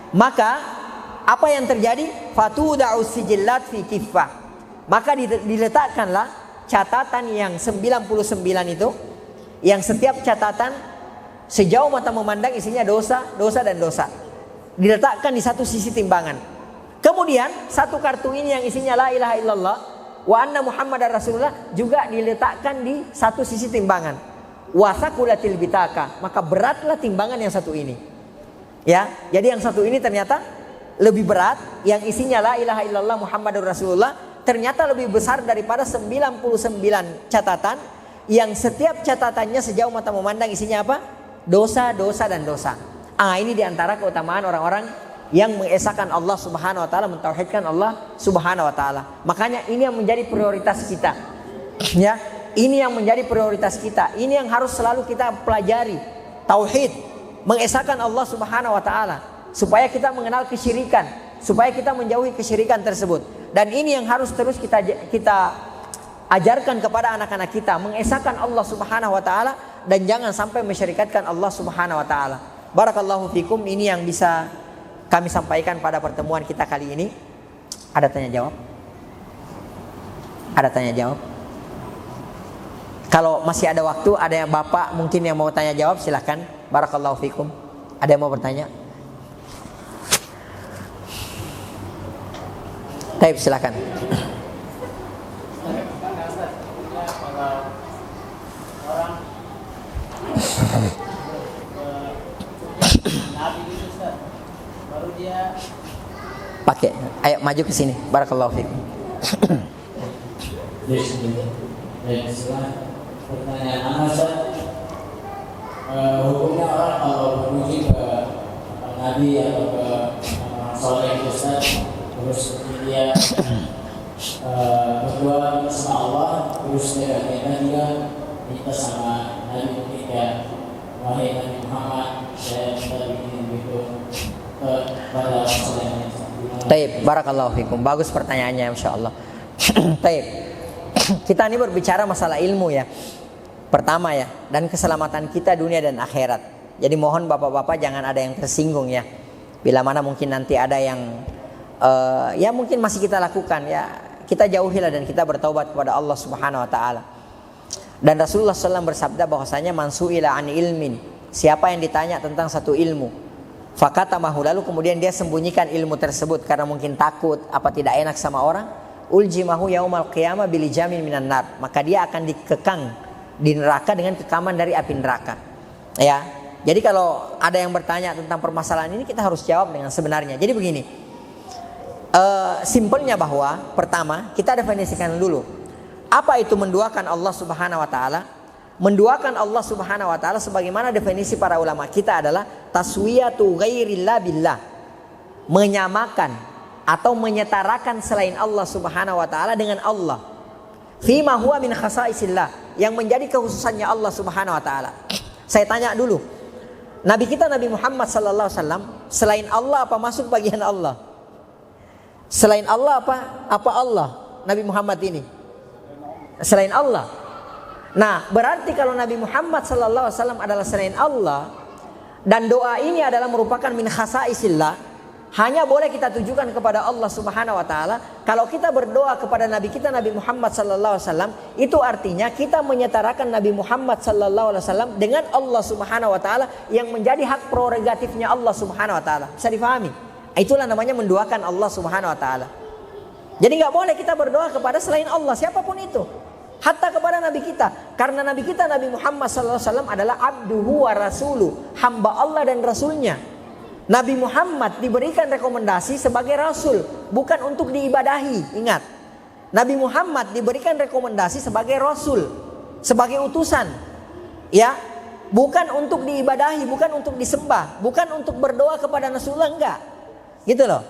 Maka apa yang terjadi? Fatuda'u sijillat fi kiffah. Maka diletakkanlah catatan yang 99 itu, yang setiap catatan sejauh mata memandang isinya dosa, dosa dan dosa, diletakkan di satu sisi timbangan. Kemudian satu kartu ini yang isinya la ilaha illallah wa anna muhammadar rasulullah juga diletakkan di satu sisi timbangan. Wasaqulatil bitaka, maka beratlah timbangan yang satu ini. Ya, jadi yang satu ini ternyata lebih berat, yang isinya la ilaha illallah muhammadur rasulullah ternyata lebih besar daripada 99 catatan yang setiap catatannya sejauh mata memandang isinya apa? Dosa, dosa dan dosa. Ini diantara keutamaan orang-orang yang mengesahkan Allah Subhanahu wa taala, mentauhidkan Allah Subhanahu wa taala. Makanya ini yang menjadi prioritas kita. Ya, ini yang menjadi prioritas kita. Ini yang harus selalu kita pelajari. Tauhid, mengesahkan Allah Subhanahu wa taala supaya kita mengenal kesyirikan, supaya kita menjauhi kesyirikan tersebut. Dan ini yang harus terus kita ajarkan kepada anak-anak kita, mengesahkan Allah Subhanahu wa taala dan jangan sampai mensyirikatkan Allah Subhanahu wa taala. Barakallahu fikum, ini yang bisa kami sampaikan pada pertemuan kita kali ini. Ada tanya jawab? Ada tanya jawab? Kalau masih ada waktu, ada yang bapak mungkin yang mau tanya jawab, silahkan. Barakallahu fikum. Ada yang mau bertanya? Taib, silahkan. Pakai, ayo maju ke sini. Barakallahu fikum. Pertanyaan anak Ustaz, hukumnya orang kalau bermuji ke Nabi atau ke orang soleh Ustaz, terus dia berdoa minta sama Allah, terus dia juga minta sama Nabi ketika wahai Nabi Muhammad, saya minta begini begitu kepada orang soleh. Taib, barakallahu fikum. Bagus pertanyaannya, insyaallah. Taib. Kita ini berbicara masalah ilmu ya. Pertama ya, dan keselamatan kita dunia dan akhirat. Jadi mohon bapak-bapak jangan ada yang tersinggung ya. Bila mana mungkin nanti ada yang ya mungkin masih kita lakukan ya, kita jauhilah dan kita bertaubat kepada Allah Subhanahu wa taala. Dan Rasulullah SAW bersabda bahwasanya man su'ila an ilmin, siapa yang ditanya tentang satu ilmu, fakatamahu, lalu kemudian dia sembunyikan ilmu tersebut karena mungkin takut apa tidak enak sama orang, uljimahu yaumal qiyamah bilijamin minan nar, maka dia akan dikekang di neraka dengan kekaman dari api neraka. Ya. Jadi kalau ada yang bertanya tentang permasalahan ini, kita harus jawab dengan sebenarnya. Jadi begini. Simpelnya bahwa pertama, kita definisikan dulu. Apa itu menduakan Allah Subhanahu wa taala? Menduakan Allah Subhanahu wa taala sebagaimana definisi para ulama kita adalah taswiyatu ghairillah billah. Menyamakan atau menyetarakan selain Allah Subhanahu wa taala dengan Allah. Fima huwa min khasaisillah, yang menjadi kekhususannya Allah Subhanahu wa taala. Saya tanya dulu. Nabi kita Nabi Muhammad sallallahu alaihi wasallam, selain Allah apa masuk bagian Allah? Selain Allah apa Allah? Nabi Muhammad ini selain Allah. Nah, berarti kalau Nabi Muhammad sallallahu alaihi wasallam adalah selain Allah dan doa ini adalah merupakan min khasaisillah, hanya boleh kita tujukan kepada Allah Subhanahu wa taala. Kalau kita berdoa kepada Nabi kita Nabi Muhammad sallallahu alaihi wasallam, itu artinya kita menyetarakan Nabi Muhammad sallallahu alaihi wasallam dengan Allah Subhanahu wa taala yang menjadi hak prerogatifnya Allah Subhanahu wa taala. Bisa difahami? Itulah namanya mendoakan Allah Subhanahu wa taala. Jadi enggak boleh kita berdoa kepada selain Allah siapapun itu. Hatta kepada Nabi kita, karena Nabi kita Nabi Muhammad sallallahu alaihi wasallam adalah abduhu wa rasuluh, hamba Allah dan rasulnya. Nabi Muhammad diberikan rekomendasi sebagai rasul, bukan untuk diibadahi. Ingat, Nabi Muhammad diberikan rekomendasi sebagai rasul, sebagai utusan, ya, bukan untuk diibadahi, bukan untuk disembah, bukan untuk berdoa kepada Rasulullah, enggak, gitu loh.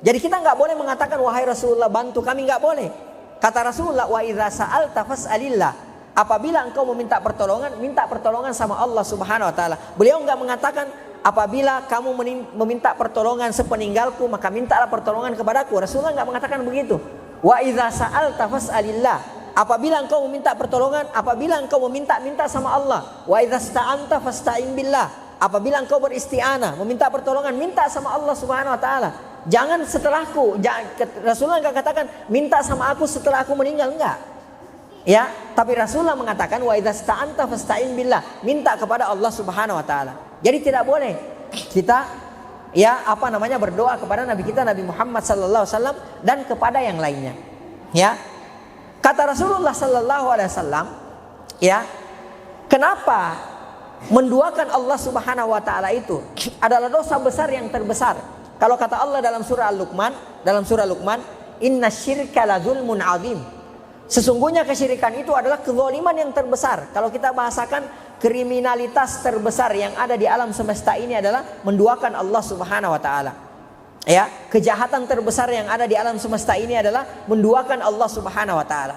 Jadi kita enggak boleh mengatakan wahai Rasulullah bantu kami, enggak boleh. Kata Rasulullah, wa idza sa'alta fas'alillah. Apabila engkau meminta pertolongan, minta pertolongan sama Allah Subhanahu wa taala. Beliau enggak mengatakan apabila kamu meminta pertolongan sepeninggalku, maka mintalah pertolongan kepadaku. Rasulullah enggak mengatakan begitu. Wa idza sa'alta fas'alillah. Apabila engkau meminta pertolongan, apabila engkau minta sama Allah. Wa idza sta'anta fasta'in billah. Apabila engkau beristi'anah, meminta pertolongan, minta sama Allah Subhanahu wa taala. Jangan setelahku. Rasulullah enggak katakan minta sama aku setelah aku meninggal, enggak. Ya, tapi Rasulullah mengatakan wa idza sta'anta fasta'in billah, minta kepada Allah Subhanahu wa taala. Jadi tidak boleh kita berdoa kepada Nabi kita Nabi Muhammad sallallahu alaihi wasallam dan kepada yang lainnya. Ya. Kata Rasulullah sallallahu alaihi wasallam, ya, kenapa menduakan Allah Subhanahu wa taala itu adalah dosa besar yang terbesar. Kalau kata Allah dalam surah Luqman, innasyirka ladzulmun azim. Sesungguhnya kesyirikan itu adalah kezaliman yang terbesar. Kalau kita bahasakan, kriminalitas terbesar yang ada di alam semesta ini adalah menduakan Allah Subhanahu wa taala. Ya, kejahatan terbesar yang ada di alam semesta ini adalah menduakan Allah Subhanahu wa taala.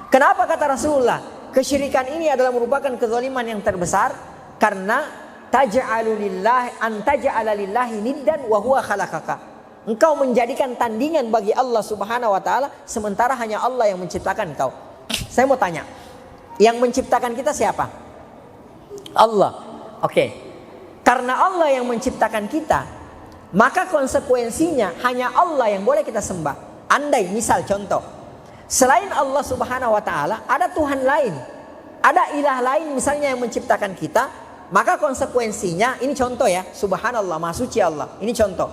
Kenapa kata Rasulullah? Kesyirikan ini adalah merupakan kezaliman yang terbesar karena taj'ala lillahi niddan wa huwa khalaqaka. Engkau menjadikan tandingan bagi Allah Subhanahu wa taala sementara hanya Allah yang menciptakan engkau. Saya mau tanya, yang menciptakan kita siapa? Allah. Oke. Karena Allah yang menciptakan kita, maka konsekuensinya hanya Allah yang boleh kita sembah. Andai misal contoh, selain Allah Subhanahu wa taala ada Tuhan lain, ada ilah lain misalnya yang menciptakan kita, maka konsekuensinya ini contoh ya, subhanallah, maha suci Allah. Ini contoh.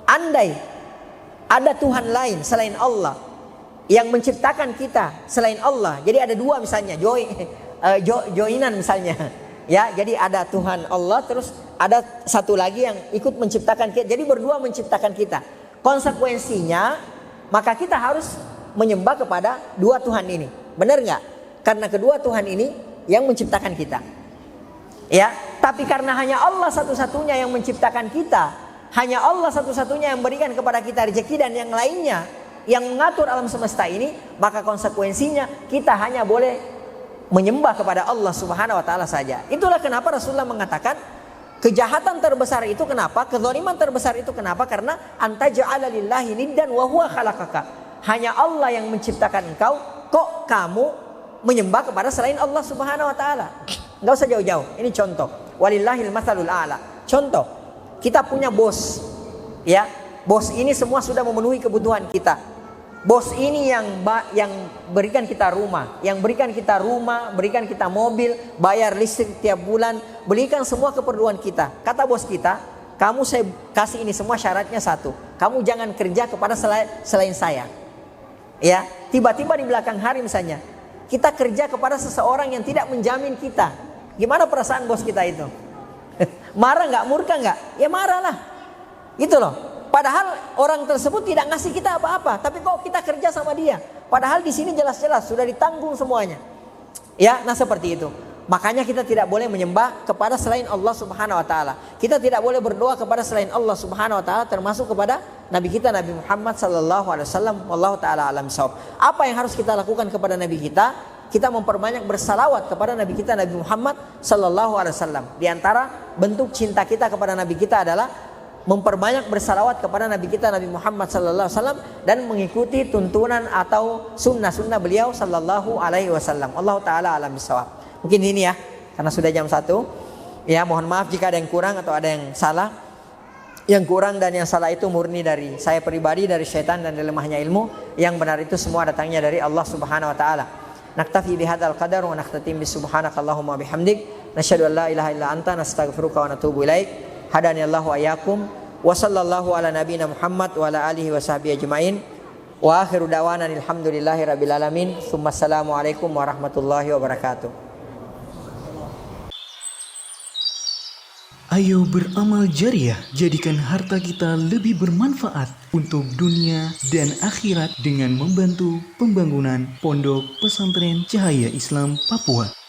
Andai ada Tuhan lain selain Allah yang menciptakan kita selain Allah. Jadi ada dua misalnya, joinan misalnya. Ya, jadi ada Tuhan Allah terus ada satu lagi yang ikut menciptakan kita. Jadi berdua menciptakan kita. Konsekuensinya maka kita harus menyembah kepada dua Tuhan ini. Benar nggak? Karena kedua Tuhan ini yang menciptakan kita. Ya, tapi karena hanya Allah satu-satunya yang menciptakan kita, hanya Allah satu-satunya yang berikan kepada kita rezeki dan yang lainnya yang mengatur alam semesta ini, maka konsekuensinya kita hanya boleh menyembah kepada Allah Subhanahu wa taala saja. Itulah kenapa Rasulullah mengatakan kejahatan terbesar itu kenapa? Kezaliman terbesar itu kenapa? Karena anta ja'ala lillahi niddan wa huwa khalaqaka. Hanya Allah yang menciptakan engkau, kok kamu menyembah kepada selain Allah Subhanahu wa taala? Enggak usah jauh-jauh. Ini contoh. Walillahil matsalul a'la. Contoh. Kita punya bos. Ya. Bos ini semua sudah memenuhi kebutuhan kita. Bos ini yang berikan kita rumah, berikan kita mobil, bayar listrik tiap bulan, belikan semua keperluan kita. Kata bos kita, kamu saya kasih ini semua syaratnya satu. Kamu jangan kerja kepada selain saya. Ya, tiba-tiba di belakang hari misalnya kita kerja kepada seseorang yang tidak menjamin kita. Gimana perasaan bos kita itu? Marah nggak? Murka nggak? Ya marah lah. Gitu loh. Padahal orang tersebut tidak ngasih kita apa-apa, tapi kok kita kerja sama dia. Padahal di sini jelas-jelas sudah ditanggung semuanya. Ya, nah seperti itu. Makanya kita tidak boleh menyembah kepada selain Allah Subhanahu wa taala. Kita tidak boleh berdoa kepada selain Allah Subhanahu wa taala, termasuk kepada nabi kita Nabi Muhammad sallallahu alaihi wasallam. Wallahu taala alam shawab. Apa yang harus kita lakukan kepada nabi kita? Kita memperbanyak bersalawat kepada nabi kita Nabi Muhammad sallallahu alaihi wasallam. Di antara bentuk cinta kita kepada nabi kita adalah memperbanyak bersalawat kepada nabi kita Nabi Muhammad sallallahu alaihi wasallam dan mengikuti tuntunan atau sunnah-sunnah beliau sallallahu alaihi wasallam. Wallahu taala alam shawab. Mungkin ini ya, karena sudah jam 1. Ya, mohon maaf jika ada yang kurang atau ada yang salah. Yang kurang dan yang salah itu murni dari saya pribadi, dari syaitan dan dari lemahnya ilmu. Yang benar itu semua datangnya dari Allah Subhanahu wa taala. Naktafi bihadzal qadar wa nakhtatim bi subhanakallahumma bihamdik nasyhadu an la ilaha illa anta nastaghfiruka wa natubu ilaik. Hadaniyallahu ayyakum wa sallallahu ala nabiyyina Muhammad wa ala alihi wa sahbihi ajmain. Wa akhiru da'wana alhamdulillahi rabbil alamin. Assalamu alaikum warahmatullahi wabarakatuh. Ayo beramal jariah, jadikan harta kita lebih bermanfaat untuk dunia dan akhirat dengan membantu pembangunan Pondok Pesantren Cahaya Islam Papua.